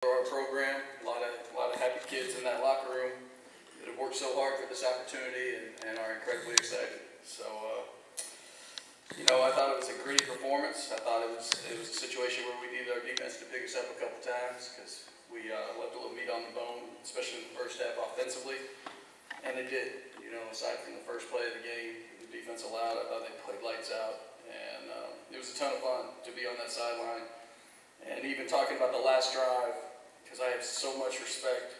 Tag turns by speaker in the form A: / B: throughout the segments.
A: Our program, a lot of happy kids in that locker room that have worked so hard for this opportunity and are incredibly excited. So, I thought it was a gritty performance. I thought it was a situation where we needed our defense to pick us up a couple times because we left a little meat on the bone, especially in the first half offensively, and they did. Aside from the first play of the game, the defense allowed. I thought they played lights out, and it was a ton of fun to be on that sideline. And even talking about the last drive, because I have so much respect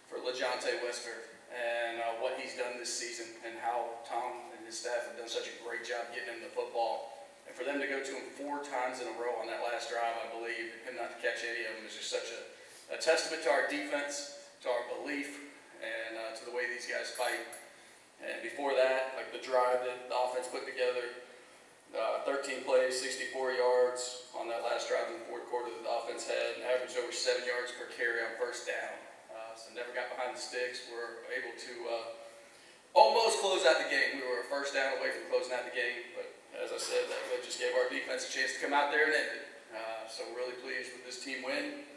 A: for LaJohntay Wester and what he's done this season and how Tom and his staff have done such a great job getting him the football. And for them to go to him 4 times in a row on that last drive, I believe, and him not to catch any of them is just such a testament to our defense, to our belief, and to the way these guys fight. And before that, like the drive that the offense put together, 13 plays, 64 yards on that last drive in the fourth quarter that the offense had, and averaged over 7 yards per carry on first down. So never got behind the sticks. We were able to almost close out the game. We were a first down away from closing out the game, but as I said, that just gave our defense a chance to come out there and end it. So really pleased with this team win,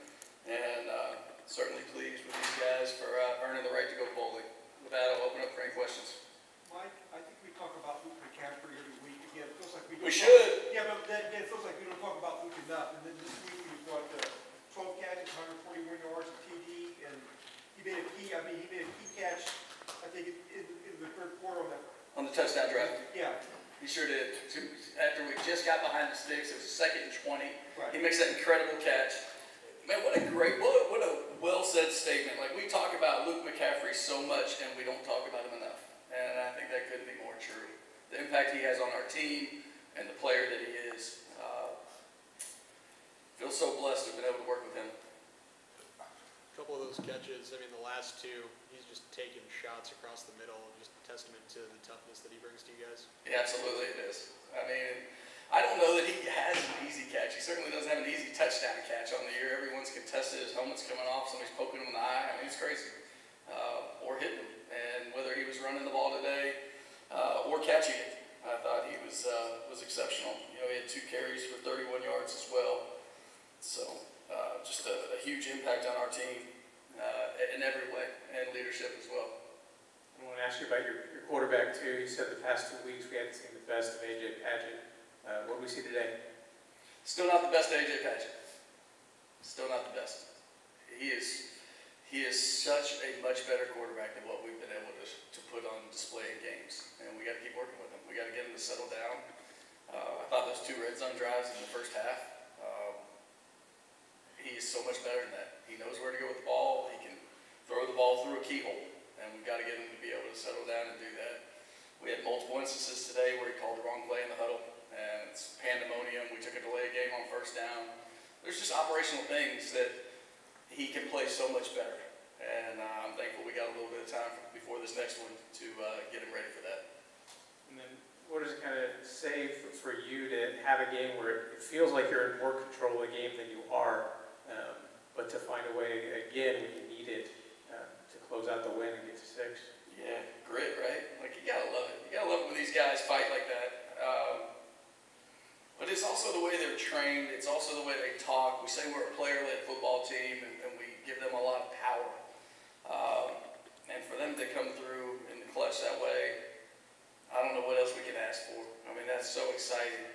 A: and certainly pleased with these guys for earning the right to go bowling. With that, I'll open up for any questions.
B: Mike, I think we talk about Luke McCaffrey every week. Again, it feels like we don't.
A: We should.
B: Yeah, but then it feels like we don't talk about Luke enough. And then this week we've got 12 catches, 141 yards, a TD, and he made a key catch, I think, in the third quarter on that.
A: On the touchdown drive.
B: Yeah.
A: He sure did. After we just got behind the sticks, it was 2nd and 20.
B: Right.
A: He makes that incredible catch. Man, what a well-said statement. Like, we talk about Luke McCaffrey so much, and we don't talk about him enough. And I think that couldn't be more true. The impact he has on our team and the player that he is. Feel so blessed to have been able to work with him.
C: A couple of those catches, I mean, the last 2, he's just taking shots across the middle, just a testament to the toughness that he brings to you guys.
A: Yeah, absolutely it is. I mean, I don't know that he has an easy catch. He certainly doesn't have an easy touchdown catch on the year. Everyone's contested. His helmet's coming off. Somebody's poking him in the eye. I mean, it's crazy. Or hitting him. And whether he was running the ball today or catching it, I thought he was exceptional. He had 2 carries for 31 yards as well. So just a huge impact on our team in every way, and leadership as well.
D: I want to ask you about your quarterback too. You said the past 2 weeks we hadn't seen the best of A.J. Padgett. What do we see today?
A: Still not the best A.J. Padgett. Still not the best. He is such a much better quarterback than what we've been able to put on display in games. And we got to keep working with him. We got to get him to settle down. I thought those 2 red zone drives in the first half, he is so much better than that. He knows where to go with the ball. He can throw the ball through a keyhole. And we've got to get him to be able to settle down and do that. We had multiple instances today where he called the wrong play in the huddle. And it's pandemonium. We took a delay game on first down. There's just operational things that he can play so much better. And I'm thankful we got a little bit of time before this next one to get him ready for that.
D: And then what does it kind of say for you to have a game where it feels like you're in more control of the game than you are, but to find a way again when you need it to close out the win and get to 6?
A: Yeah, grit, right? Like, you gotta love it. You gotta love it when these guys fight like that. But it's also the way they're trained. It's also the way they talk. We say we're a player-led football team, and we give them a lot of power. And for them to come through in the clutch that way, I don't know what else we can ask for. I mean, that's so exciting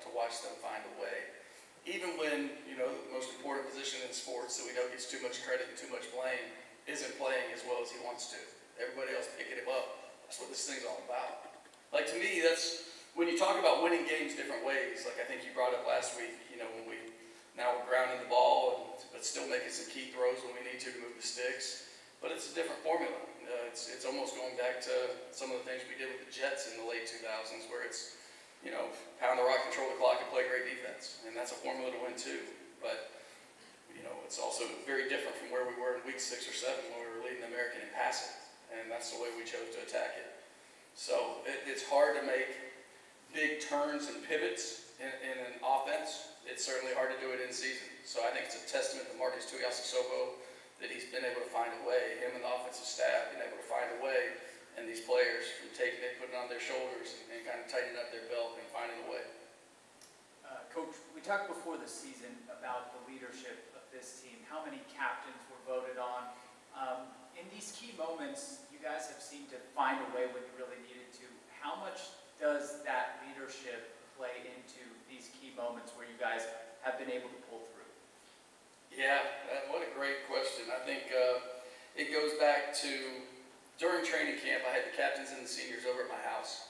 A: to watch them find a way. Even when, the most important position in sports that we know gets too much credit and too much blame isn't playing as well as he wants to. Everybody else picking him up. That's what this thing's all about. Like, to me, that's when you talk about winning games different ways. Like I think you brought up last week, when we're grounding the ball, but still making some key throws when we need to move the sticks. But it's a different formula. It's almost going back to some of the things we did with the Jets in the late 2000s, where it's, pound the rock, control the clock, and play great defense. And that's a formula to win too. But, it's also very different from where we were in week 6 or 7 when we were leading the American in passing. And that's the way we chose to attack it. So it's hard to make big turns and pivots in an offense. It's certainly hard to do it in season. So I think it's a testament to Marcus Tuiasosopo that he's been able to find a way, him and the offensive staff been able to find a way, and these players from taking it, putting it on their shoulders, and kind of tightening up their belt and finding a way.
E: Coach, we talked before the season about the leadership of this team. how many captains were voted on. In these key moments, you guys have seemed to find a way when you really needed to. How much does that leadership play into these key moments where you guys have been able to pull through?
A: Yeah, what a great question. I think it goes back to during training camp, I had the captains and the seniors over at my house,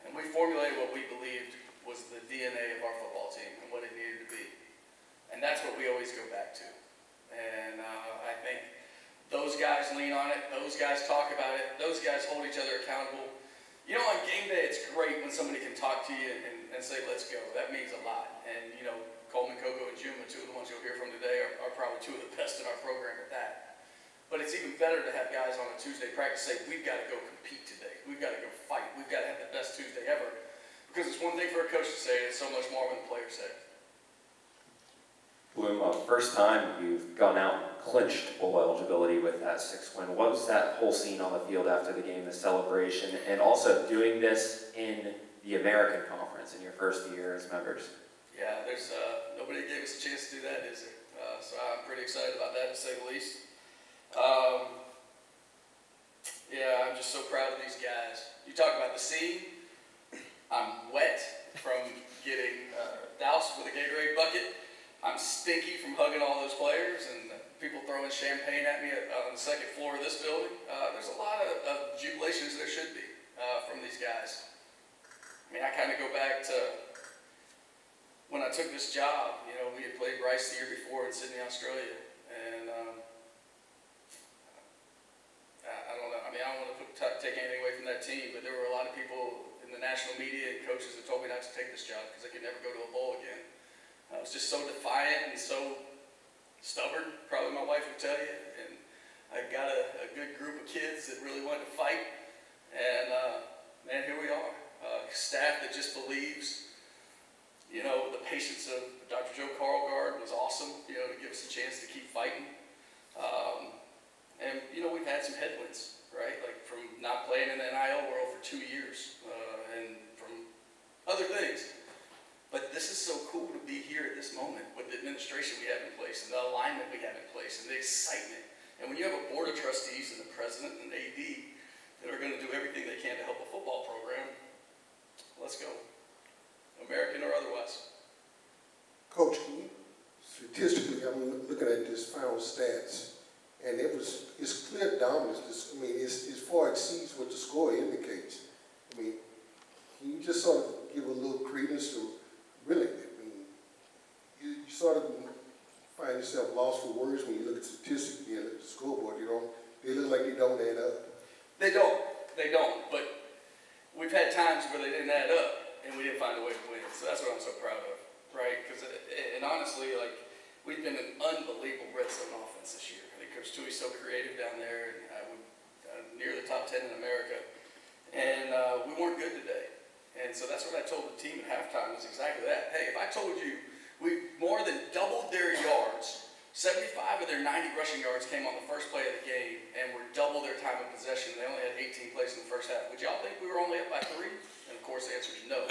A: and we formulated what we believed was the DNA of our football team and what it needed to be. And that's what we always go back to. And I think those guys lean on it, those guys talk about it, those guys hold each other accountable. You know, on game day, it's great when somebody can talk to you and say, let's go. That means a lot. And, you know, Coleman, Coco, and Juma, two of the ones you'll hear from today, are probably two of the best in our program at that. But it's even better to have guys on a Tuesday practice say, we've got to go compete today. We've got to go fight. We've got to have the best Tuesday ever. Because it's one thing for a coach to say it, it's so much more when the players say it.
F: Bloom, first time you've gone out and clinched bowl eligibility with that 6 win. What was that whole scene on the field after the game, the celebration, and also doing this in the American Conference in your first year as members?
A: Yeah, there's nobody gave us a chance to do that, is there? So I'm pretty excited about that, to say the least. Yeah, I'm just so proud of these guys. You talk about the scene. I'm wet from getting doused with a Gatorade bucket. I'm stinky from hugging all those players and people throwing champagne at me on the second floor of this building. There's a lot of jubilations there should be from these guys. I mean, I kind of go back to when I took this job. You know, we had played Bryce the year before in Sydney, Australia. And I don't know. I mean, I don't want to take anything away from that team, but there were a lot of people in the national media and coaches that told me not to take this job because I could never go to a bowl again. I was just so defiant and so stubborn, probably my wife would tell you. And I got a good group of kids that really wanted to fight. And man, here we are. Staff that just believes. You know, the patience of Dr. Joe Carlgard was awesome, you know, to give us a chance to keep fighting. And, you know, we've had some headwinds, right? Like from not playing in the NIL world for 2 years and from other things. But this is so cool to be here at this moment with the administration we have in place and the alignment we have in place and the excitement. And when you have a board of trustees and the president and AD that are going to do everything they can to help a football program, let's go. American or otherwise.
G: Coach, statistically, I'm looking at this final stats, and it's clear dominance. I mean, it far exceeds what the score indicates. I mean, can you just sort of give a little credence to really, I mean, you sort of find yourself lost for words when you look at statistics and look at the scoreboard. You know, they look like they don't add up.
A: They don't. But we've had times where they didn't add up. And we didn't find a way to win. So that's what I'm so proud of, right? Because, and honestly, like, we've been an unbelievable red zone offense this year. I think Coach Tui's so creative down there, and near the top 10 in America. And we weren't good today. And so that's what I told the team at halftime was exactly that. Hey, if I told you we more than doubled their yards, 75 of their 90 rushing yards came on the first play of the game, and we're double their time of possession. They only had 18 plays in the first half. Would y'all think we were only up by 3? And of course the answer is no.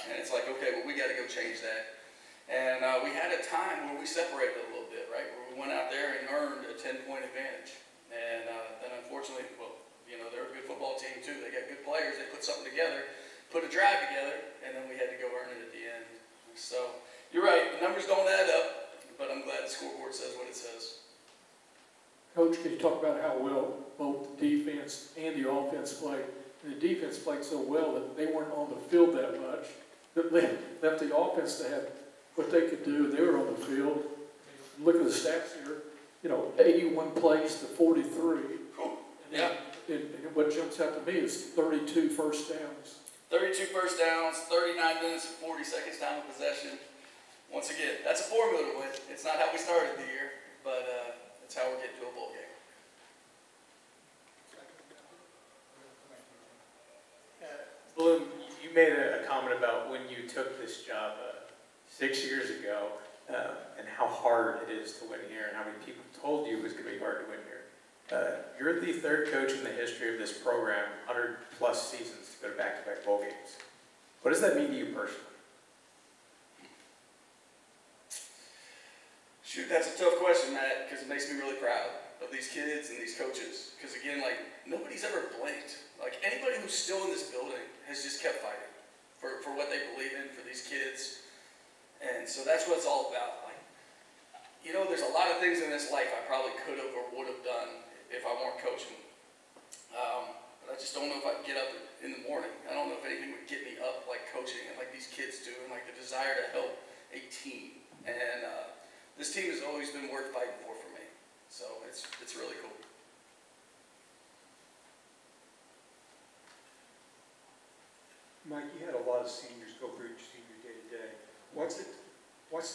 A: And it's like, okay, well, we got to go change that. And we had a time where we separated a little bit, right? Where we went out there and earned a 10-point advantage. And then unfortunately, well, you know, they're a good football team too. They got good players. They put something together, put a drive together, and then we had to go earn it at the end. So you're right, the numbers don't add up, but I'm glad the scoreboard says what it says.
H: Coach, can you talk about how well both the defense and the offense played? And the defense played so well that they weren't on the field that much. That left the offense to have what they could do, and they were on the field. Look at the stats here. You know, 81 plays to 43.
A: Cool. Yeah.
H: And what jumps out to me is 32 first downs.
A: 32 first downs, 39 minutes and 40 seconds time of possession. Once again, that's a formula to win. It's not how we started the year, but it's how we're getting to a bowl game.
D: Bloom, you made a comment about when you took this job 6 years ago and how hard it is to win here and how many people told you it was going to be hard to win here. You're the third coach in the history of this program, 100-plus seasons, to go to back-to-back bowl games. What does that mean to you personally?
A: Shoot, that's a tough question, Matt, it makes me really proud of these kids and these coaches. Because again, like, nobody's ever blinked. Like, anybody who's still in this building has just kept fighting for what they believe in, for these kids. And so that's what it's all about. Like, you know, there's a lot of things in this life I probably could have or would have done if I weren't coaching. But I just don't know if I'd get up in the morning. I don't know if anything would get me up like coaching and like these kids do, and like the desire to help a team. And this team has always been worth fighting for me. So it's really cool.
B: Mike, you had a lot of seniors go through your senior day to day. What's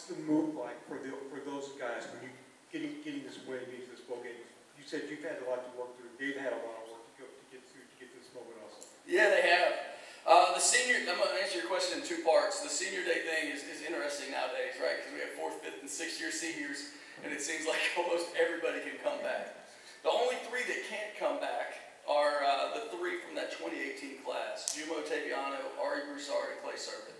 B: the move like for those guys when you getting this win, getting to this bowl game? You said you've had a lot to work through. They've had a lot of work to get through to get this moment also.
A: Yeah, they have. I'm going to answer your question in two parts. The senior day thing is interesting nowadays, right? Because we have 4th, 5th, and 6th year seniors, and it seems like almost everybody can come back. The only 3 that can't come back are the 3 from that 2018 class: Jumo Taviano, Ari Broussard, and Clay Servant.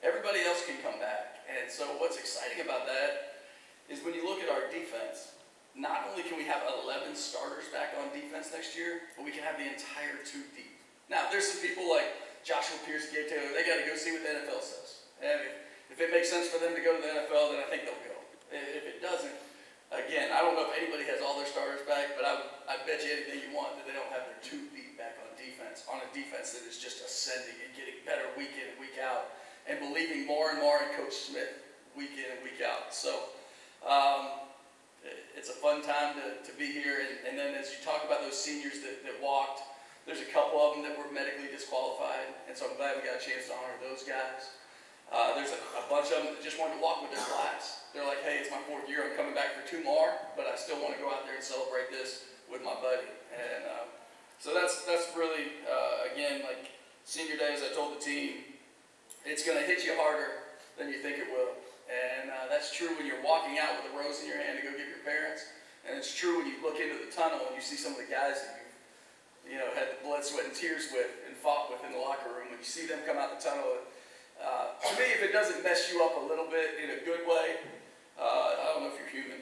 A: Everybody else can come back. And so what's exciting about that is when you look at our defense, not only can we have 11 starters back on defense next year, but we can have the entire 2 deep. Now, there's some people like Joshua Pierce, Gabe Taylor, they got to go see what the NFL says. And if it makes sense for them to go to the NFL, then I think they'll go. If it doesn't, again, I don't know if anybody has all their starters back, but I bet you anything you want that they don't have their 2 deep back on a defense that is just ascending and getting better week in and week out, and believing more and more in Coach Smith week in and week out. So it's a fun time to be here. And then as you talk about those seniors that walked, there's a couple of them that were medically disqualified, and so I'm glad we got a chance to honor those guys. There's a bunch of them that just wanted to walk with their class. They're like, hey, it's my 4th year, I'm coming back for 2 more, but I still want to go out there and celebrate this with my buddy. And so that's really, again, like senior day, as I told the team, it's going to hit you harder than you think it will. And that's true when you're walking out with a rose in your hand to go give your parents, and it's true when you look into the tunnel and you see some of the guys that you had the blood, sweat, and tears with and fought with in the locker room. When you see them come out the tunnel, to me, if it doesn't mess you up a little bit in a good way, I don't know if you're human.